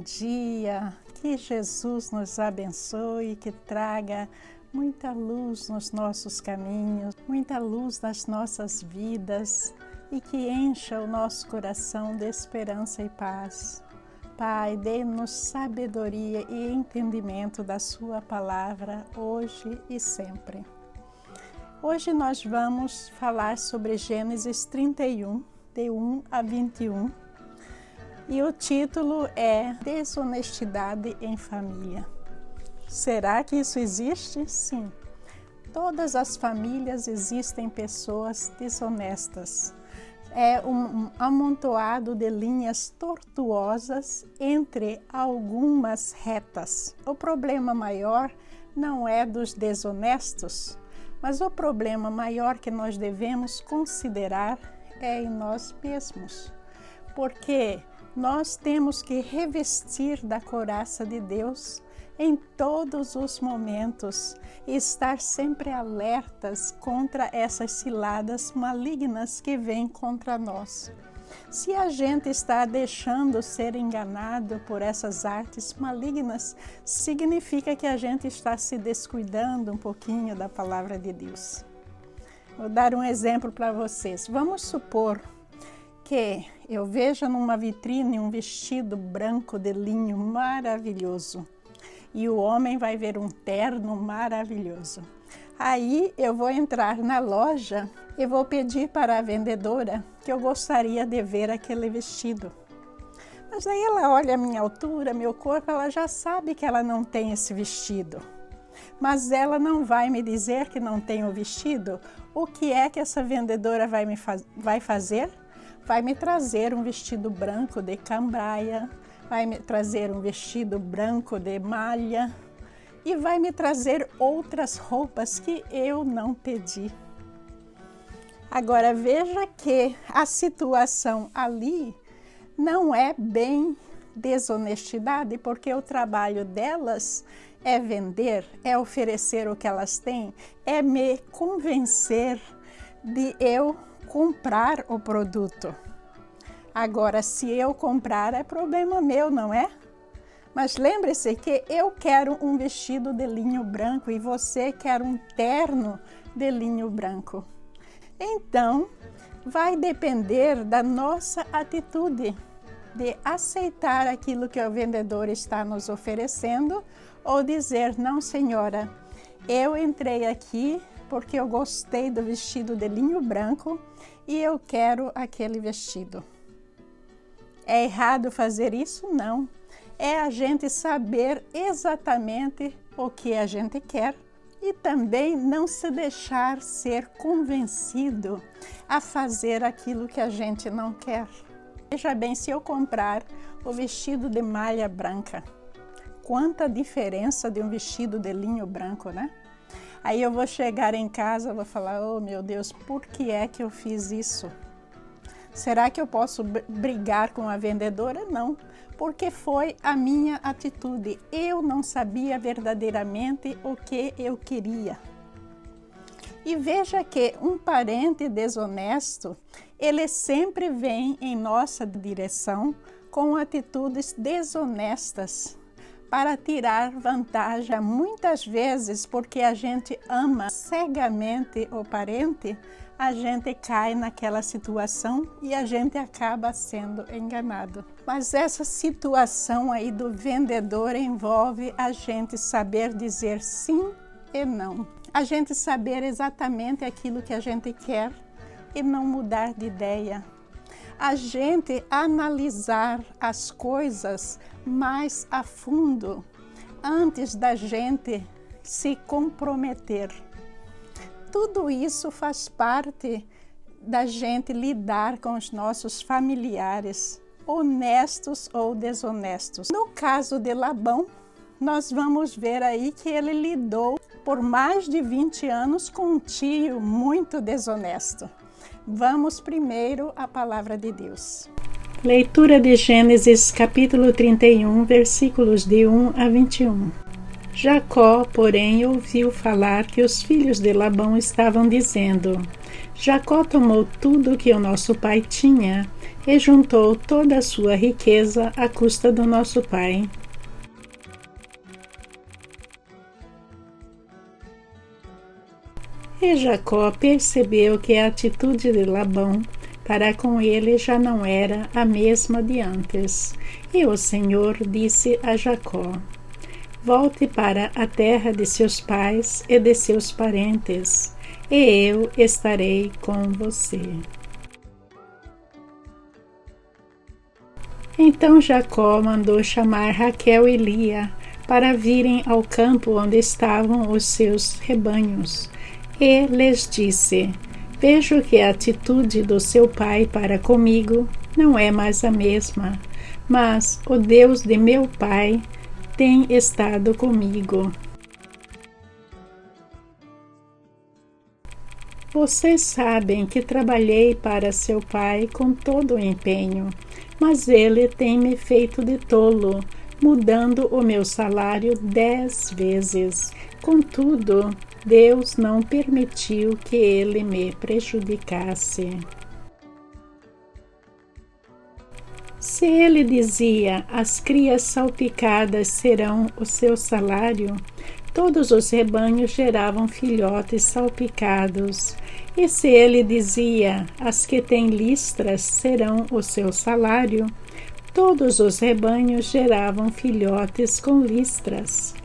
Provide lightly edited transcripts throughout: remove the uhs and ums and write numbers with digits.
dia, que Jesus nos abençoe, que traga muita luz nos nossos caminhos, muita luz nas nossas vidas e que encha o nosso coração de esperança e paz. Pai, dê-nos sabedoria e entendimento da Sua palavra hoje e sempre. Hoje nós vamos falar sobre Gênesis 31, de 1 a 21, e o título é Desonestidade em Família. Será que isso existe? Sim. Todas as famílias existem pessoas desonestas. É um amontoado de linhas tortuosas entre algumas retas. O problema maior não é dos desonestos, mas o problema maior que nós devemos considerar é em nós mesmos. Porque nós temos que revestir da couraça de Deus em todos os momentos e estar sempre alertas contra essas ciladas malignas que vêm contra nós. Se a gente está deixando ser enganado por essas artes malignas, significa que a gente está se descuidando um pouquinho da palavra de Deus. Vou dar um exemplo para vocês. Vamos supor que eu veja numa vitrine um vestido branco de linho maravilhoso e o homem vai ver um terno maravilhoso. Aí eu vou entrar na loja e vou pedir para a vendedora que eu gostaria de ver aquele vestido. Mas aí ela olha a minha altura, meu corpo, ela já sabe que ela não tem esse vestido. Mas ela não vai me dizer que não tem o vestido. O que é que essa vendedora vai fazer? Vai me trazer um vestido branco de cambraia, vai me trazer um vestido branco de malha e vai me trazer outras roupas que eu não pedi. Agora veja que a situação ali não é bem desonestidade, porque o trabalho delas é vender, é oferecer o que elas têm, é me convencer de eu comprar o produto. Agora, se eu comprar, é problema meu, não é? Mas lembre-se que eu quero um vestido de linho branco e você quer um terno de linho branco. Então, vai depender da nossa atitude de aceitar aquilo que o vendedor está nos oferecendo ou dizer, não senhora, eu entrei aqui porque eu gostei do vestido de linho branco e eu quero aquele vestido. É errado fazer isso? Não. É a gente saber exatamente o que a gente quer e também não se deixar ser convencido a fazer aquilo que a gente não quer. Veja bem, se eu comprar o vestido de malha branca, quanta diferença de um vestido de linho branco, né? Aí eu vou chegar em casa e vou falar, oh meu Deus, por que é que eu fiz isso? Será que eu posso brigar com a vendedora? Não, porque foi a minha atitude. Eu não sabia verdadeiramente o que eu queria. E veja que um parente desonesto, ele sempre vem em nossa direção com atitudes desonestas, para tirar vantagem, muitas vezes porque a gente ama cegamente o parente, a gente cai naquela situação e a gente acaba sendo enganado. Mas essa situação aí do vendedor envolve a gente saber dizer sim e não. A gente saber exatamente aquilo que a gente quer e não mudar de ideia. A gente analisar as coisas mais a fundo antes da gente se comprometer. Tudo isso faz parte da gente lidar com os nossos familiares, honestos ou desonestos. No caso de Labão, nós vamos ver aí que ele lidou por mais de 20 anos com um tio muito desonesto. Vamos primeiro à palavra de Deus. Leitura de Gênesis capítulo 31, versículos de 1 a 21. Jacó, porém, ouviu falar que os filhos de Labão estavam dizendo, Jacó tomou tudo que o nosso pai tinha e juntou toda a sua riqueza à custa do nosso pai. E Jacó percebeu que a atitude de Labão para com ele já não era a mesma de antes. E o Senhor disse a Jacó: Volte para a terra de seus pais e de seus parentes, e eu estarei com você. Então Jacó mandou chamar Raquel e Lia para virem ao campo onde estavam os seus rebanhos, e lhes disse: Vejo que a atitude do seu pai para comigo não é mais a mesma, mas o Deus de meu pai tem estado comigo. Vocês sabem que trabalhei para seu pai com todo o empenho, mas ele tem me feito de tolo, mudando o meu salário 10 vezes. Contudo, Deus não permitiu que ele me prejudicasse. Se ele dizia, as crias salpicadas serão o seu salário, todos os rebanhos geravam filhotes salpicados. E se ele dizia, as que têm listras serão o seu salário, todos os rebanhos geravam filhotes com listras.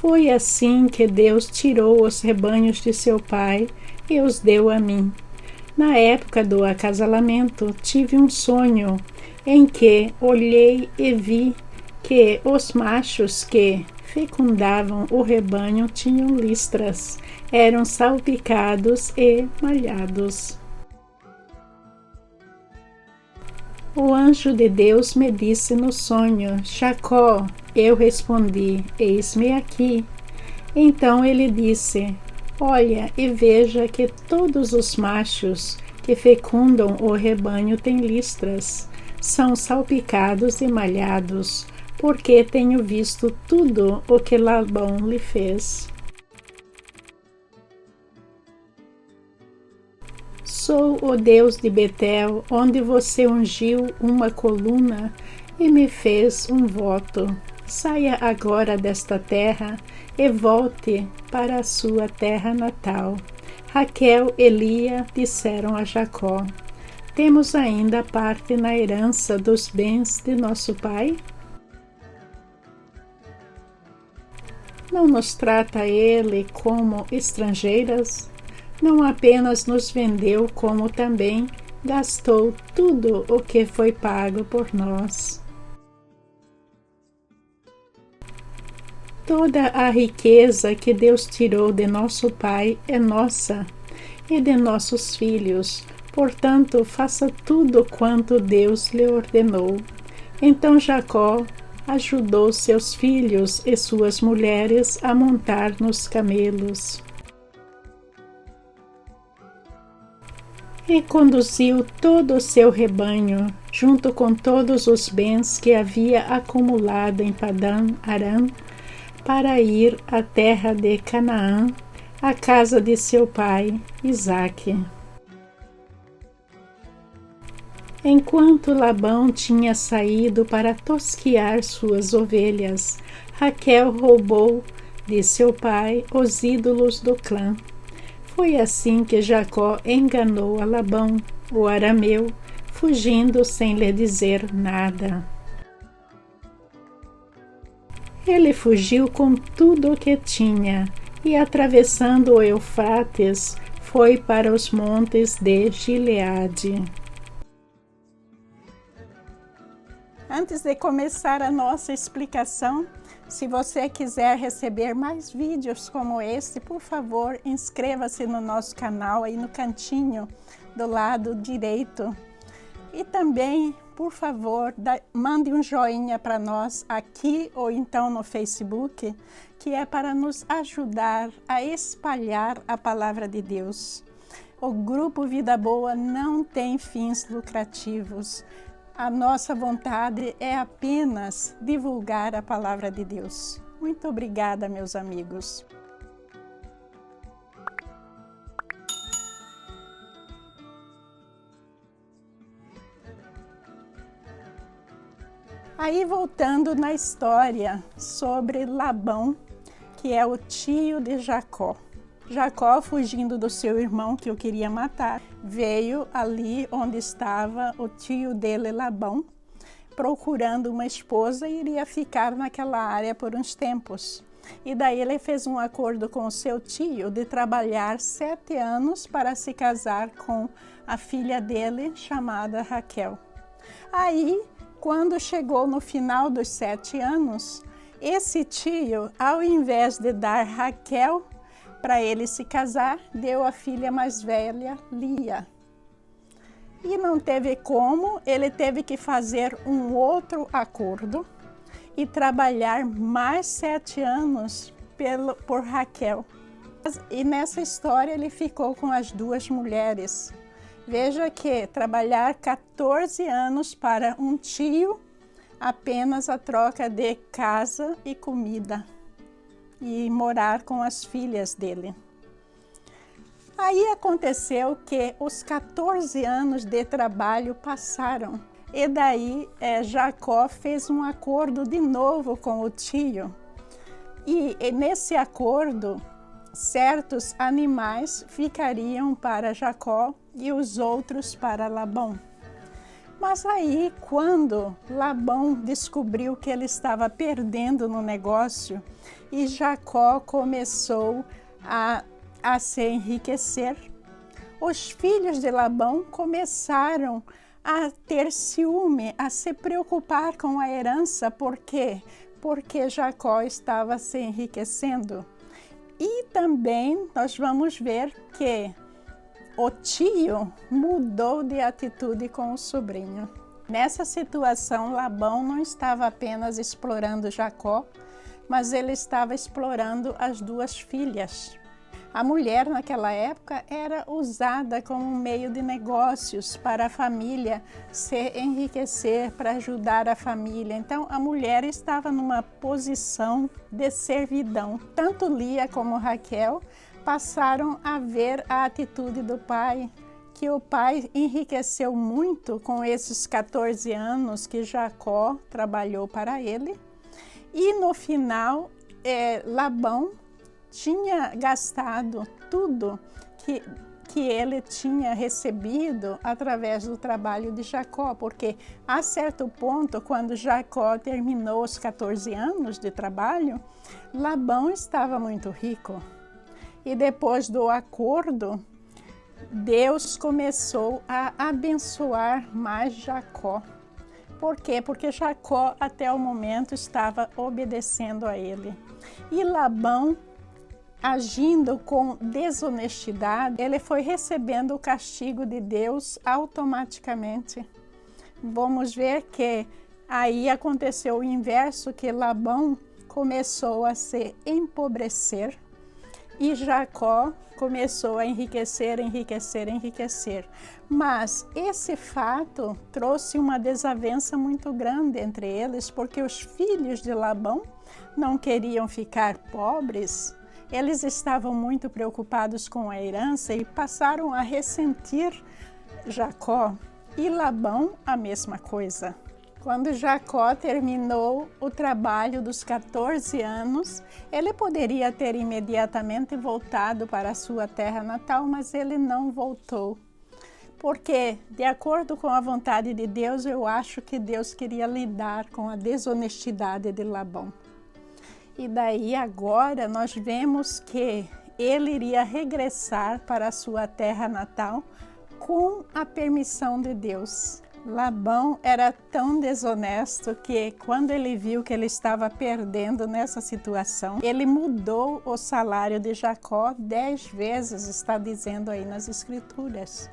Foi assim que Deus tirou os rebanhos de seu pai e os deu a mim. Na época do acasalamento, tive um sonho em que olhei e vi que os machos que fecundavam o rebanho tinham listras, eram salpicados e malhados. O anjo de Deus me disse no sonho: Jacó. Eu respondi: Eis-me aqui. Então ele disse: Olha e veja que todos os machos que fecundam o rebanho têm listras, são salpicados e malhados, porque tenho visto tudo o que Labão lhe fez. Sou o Deus de Betel, onde você ungiu uma coluna e me fez um voto. Saia agora desta terra e volte para a sua terra natal. Raquel e Lia disseram a Jacó: Temos ainda parte na herança dos bens de nosso pai? Não nos trata ele como estrangeiras? Não apenas nos vendeu, como também gastou tudo o que foi pago por nós. Toda a riqueza que Deus tirou de nosso pai é nossa e de nossos filhos, portanto, faça tudo quanto Deus lhe ordenou. Então Jacó ajudou seus filhos e suas mulheres a montar nos camelos. E conduziu todo o seu rebanho, junto com todos os bens que havia acumulado em Padã Arã, para ir à terra de Canaã, à casa de seu pai, Isaque. Enquanto Labão tinha saído para tosquiar suas ovelhas, Raquel roubou de seu pai os ídolos do clã. Foi assim que Jacó enganou a Labão, o arameu, fugindo sem lhe dizer nada. Ele fugiu com tudo o que tinha e, atravessando o Eufrates, foi para os montes de Gileade. Antes de começar a nossa explicação, se você quiser receber mais vídeos como este, por favor, inscreva-se no nosso canal aí no cantinho do lado direito. E também, por favor, mande um joinha para nós aqui ou então no Facebook, que é para nos ajudar a espalhar a palavra de Deus. O Grupo Vida Boa não tem fins lucrativos. A nossa vontade é apenas divulgar a palavra de Deus. Muito obrigada, meus amigos. Aí voltando na história sobre Labão, que é o tio de Jacó. Jacó, fugindo do seu irmão que o queria matar, veio ali onde estava o tio dele, Labão, procurando uma esposa e iria ficar naquela área por uns tempos. E daí ele fez um acordo com o seu tio de trabalhar 7 anos para se casar com a filha dele, chamada Raquel. Aí, quando chegou no final dos 7 anos, esse tio, ao invés de dar Raquel para ele se casar, deu a filha mais velha, Lia. E não teve como, ele teve que fazer um outro acordo e trabalhar mais 7 anos por Raquel. E nessa história ele ficou com as 2 mulheres. Veja que trabalhar 14 anos para um tio, apenas a troca de casa e comida, e morar com as filhas dele. Aí aconteceu que os 14 anos de trabalho passaram, e daí Jacó fez um acordo de novo com o tio. E nesse acordo, certos animais ficariam para Jacó e os outros para Labão. Mas aí, quando Labão descobriu que ele estava perdendo no negócio e Jacó começou a se enriquecer, os filhos de Labão começaram a ter ciúme, a se preocupar com a herança. Por quê? Porque Jacó estava se enriquecendo. E também nós vamos ver que o tio mudou de atitude com o sobrinho. Nessa situação, Labão não estava apenas explorando Jacó, mas ele estava explorando as 2 filhas. A mulher naquela época era usada como um meio de negócios para a família se enriquecer, para ajudar a família. Então a mulher estava numa posição de servidão. Tanto Lia como Raquel passaram a ver a atitude do pai, que o pai enriqueceu muito com esses 14 anos que Jacó trabalhou para ele. E no final, Labão tinha gastado tudo que ele tinha recebido através do trabalho de Jacó, porque a certo ponto, quando Jacó terminou os 14 anos de trabalho, Labão estava muito rico. E depois do acordo, Deus começou a abençoar mais Jacó. Por quê? Porque Jacó até o momento estava obedecendo a ele. E Labão, agindo com desonestidade, ele foi recebendo o castigo de Deus automaticamente. Vamos ver que aí aconteceu o inverso, que Labão começou a se empobrecer e Jacó começou a enriquecer. Mas esse fato trouxe uma desavença muito grande entre eles, porque os filhos de Labão não queriam ficar pobres. Eles estavam muito preocupados com a herança e passaram a ressentir Jacó. E Labão, a mesma coisa. Quando Jacó terminou o trabalho dos 14 anos, ele poderia ter imediatamente voltado para a sua terra natal, mas ele não voltou. Porque, de acordo com a vontade de Deus, eu acho que Deus queria lidar com a desonestidade de Labão. E daí agora nós vemos que ele iria regressar para a sua terra natal com a permissão de Deus. Labão era tão desonesto que, quando ele viu que ele estava perdendo nessa situação, ele mudou o salário de Jacó 10 vezes, está dizendo aí nas Escrituras.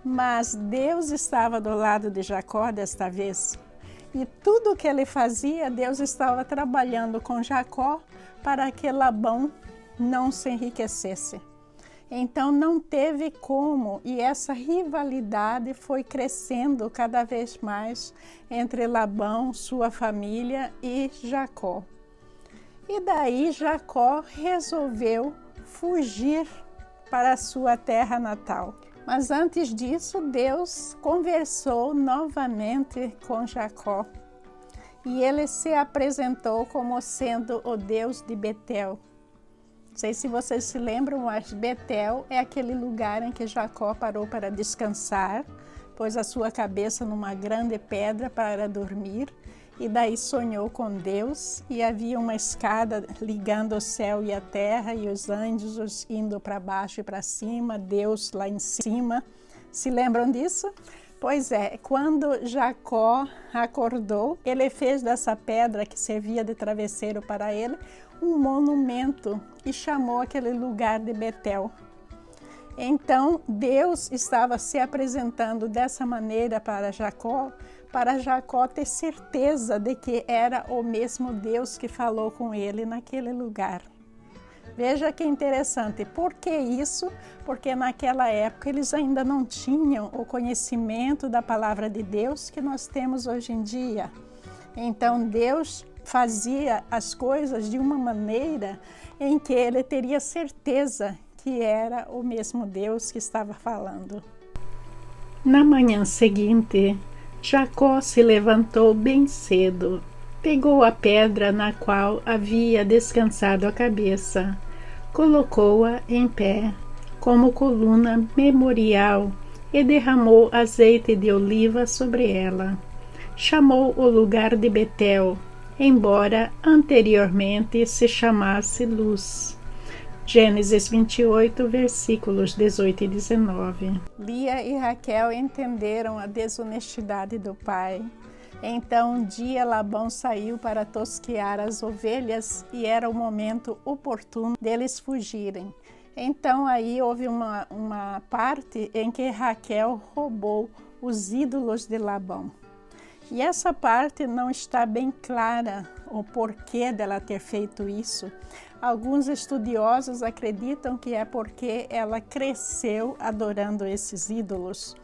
Mas Deus estava do lado de Jacó desta vez. E tudo que ele fazia, Deus estava trabalhando com Jacó para que Labão não se enriquecesse. Então não teve como, e essa rivalidade foi crescendo cada vez mais entre Labão, sua família e Jacó. E daí Jacó resolveu fugir para a sua terra natal. Mas antes disso, Deus conversou novamente com Jacó. e ele se apresentou como sendo o Deus de Betel. Não sei se vocês se lembram, mas Betel é aquele lugar em que Jacó parou para descansar, pôs a sua cabeça numa grande pedra para dormir, e daí sonhou com Deus, e havia uma escada ligando o céu e a terra, e os anjos indo para baixo e para cima, Deus lá em cima. Se lembram disso? Pois é, quando Jacó acordou, ele fez dessa pedra que servia de travesseiro para ele um monumento e chamou aquele lugar de Betel. Então, Deus estava se apresentando dessa maneira para Jacó ter certeza de que era o mesmo Deus que falou com ele naquele lugar. Veja que interessante. Por que isso? Porque naquela época eles ainda não tinham o conhecimento da palavra de Deus que nós temos hoje em dia. Então, Deus fazia as coisas de uma maneira em que ele teria certeza que era o mesmo Deus que estava falando. Na manhã seguinte, Jacó se levantou bem cedo, pegou a pedra na qual havia descansado a cabeça, colocou-a em pé como coluna memorial e derramou azeite de oliva sobre ela. Chamou o lugar de Betel, embora anteriormente se chamasse Luz. Gênesis 28, versículos 18 e 19. Lia e Raquel entenderam a desonestidade do pai. Então um dia Labão saiu para tosquear as ovelhas e era o momento oportuno deles fugirem. Então aí houve uma parte em que Raquel roubou os ídolos de Labão. E essa parte não está bem clara o porquê dela ter feito isso. Alguns estudiosos acreditam que é porque ela cresceu adorando esses ídolos.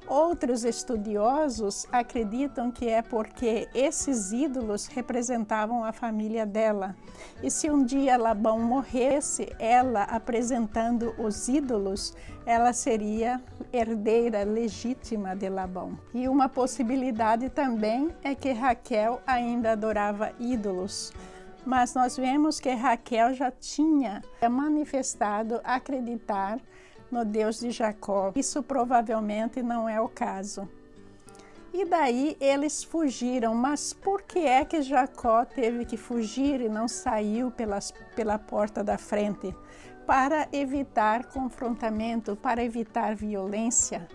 Outros estudiosos acreditam que é porque esses ídolos representavam a família dela. E se um dia Labão morresse, ela apresentando os ídolos, ela seria herdeira legítima de Labão. E uma possibilidade também é que Raquel ainda adorava ídolos. Mas nós vemos que Raquel já tinha manifestado acreditar no Deus de Jacó. Isso provavelmente não é o caso. E daí eles fugiram, mas por que é que Jacó teve que fugir e não saiu pela porta da frente? Para evitar confrontamento, para evitar violência,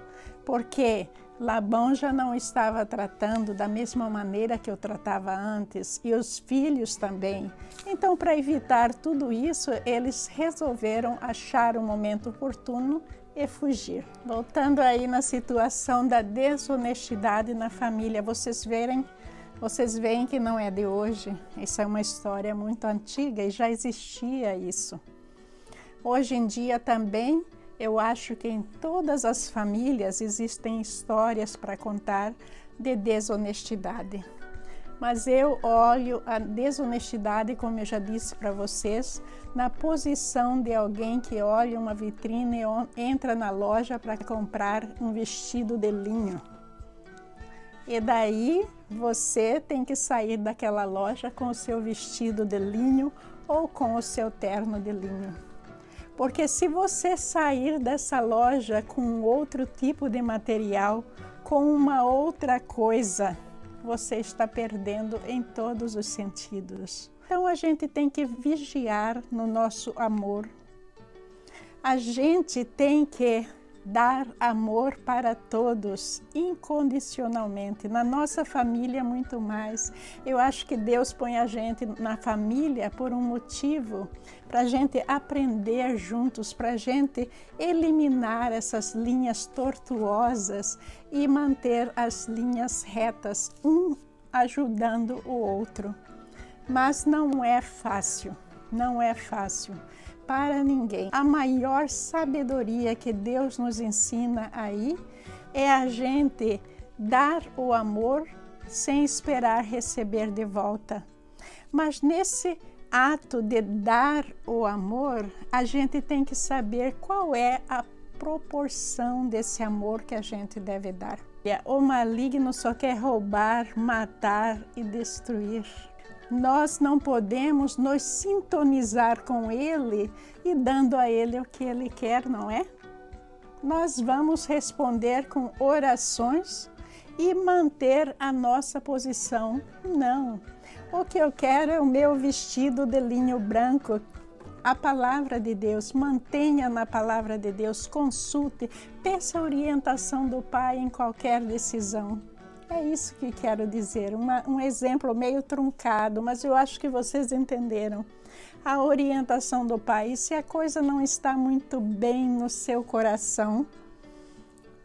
porque Labão já não estava tratando da mesma maneira que eu tratava antes, e os filhos também. Então, para evitar tudo isso, eles resolveram achar o momento oportuno e fugir. Voltando aí na situação da desonestidade na família, vocês veem que não é de hoje. Essa é uma história muito antiga e já existia isso. Hoje em dia também, eu acho que em todas as famílias existem histórias para contar de desonestidade. Mas eu olho a desonestidade, como eu já disse para vocês, na posição de alguém que olha uma vitrine e entra na loja para comprar um vestido de linho. E daí você tem que sair daquela loja com o seu vestido de linho ou com o seu terno de linho. Porque se você sair dessa loja com outro tipo de material, com uma outra coisa, você está perdendo em todos os sentidos. Então a gente tem que vigiar no nosso amor. A gente tem que dar amor para todos, incondicionalmente. Na nossa família, muito mais. Eu acho que Deus põe a gente na família por um motivo, para a gente aprender juntos, para a gente eliminar essas linhas tortuosas e manter as linhas retas, um ajudando o outro. Mas não é fácil, não é fácil. Para ninguém. A maior sabedoria que Deus nos ensina aí é a gente dar o amor sem esperar receber de volta. Mas nesse ato de dar o amor, a gente tem que saber qual é a proporção desse amor que a gente deve dar. O maligno só quer roubar, matar e destruir. Nós não podemos nos sintonizar com ele e dando a ele o que ele quer, não é? Nós vamos responder com orações e manter a nossa posição. Não. O que eu quero é o meu vestido de linho branco. A palavra de Deus, mantenha na palavra de Deus, consulte, peça a orientação do Pai em qualquer decisão. É isso que quero dizer, um exemplo meio truncado, mas eu acho que vocês entenderam. A orientação do Pai, e se a coisa não está muito bem no seu coração,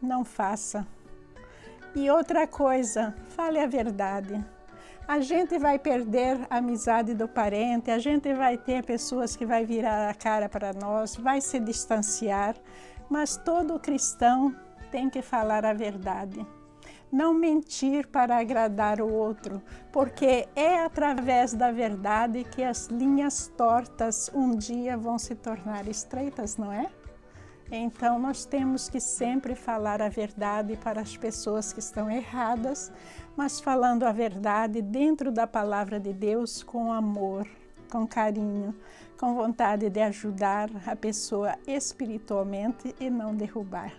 não faça. E outra coisa, fale a verdade. A gente vai perder a amizade do parente, a gente vai ter pessoas que vai virar a cara para nós, vai se distanciar, mas todo cristão tem que falar a verdade. Não mentir para agradar o outro, porque é através da verdade que as linhas tortas um dia vão se tornar estreitas, não é? Então, nós temos que sempre falar a verdade para as pessoas que estão erradas, mas falando a verdade dentro da palavra de Deus com amor, com carinho, com vontade de ajudar a pessoa espiritualmente e não derrubar.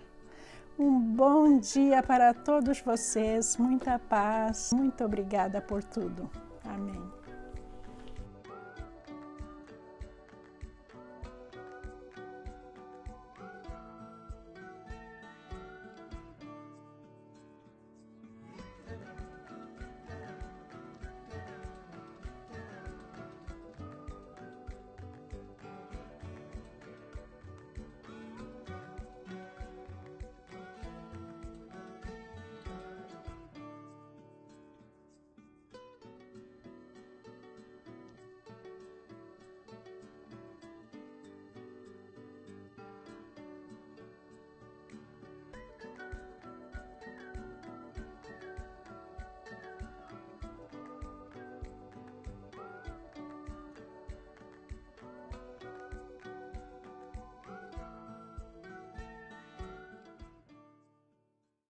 Um bom dia para todos vocês, muita paz, muito obrigada por tudo. Amém.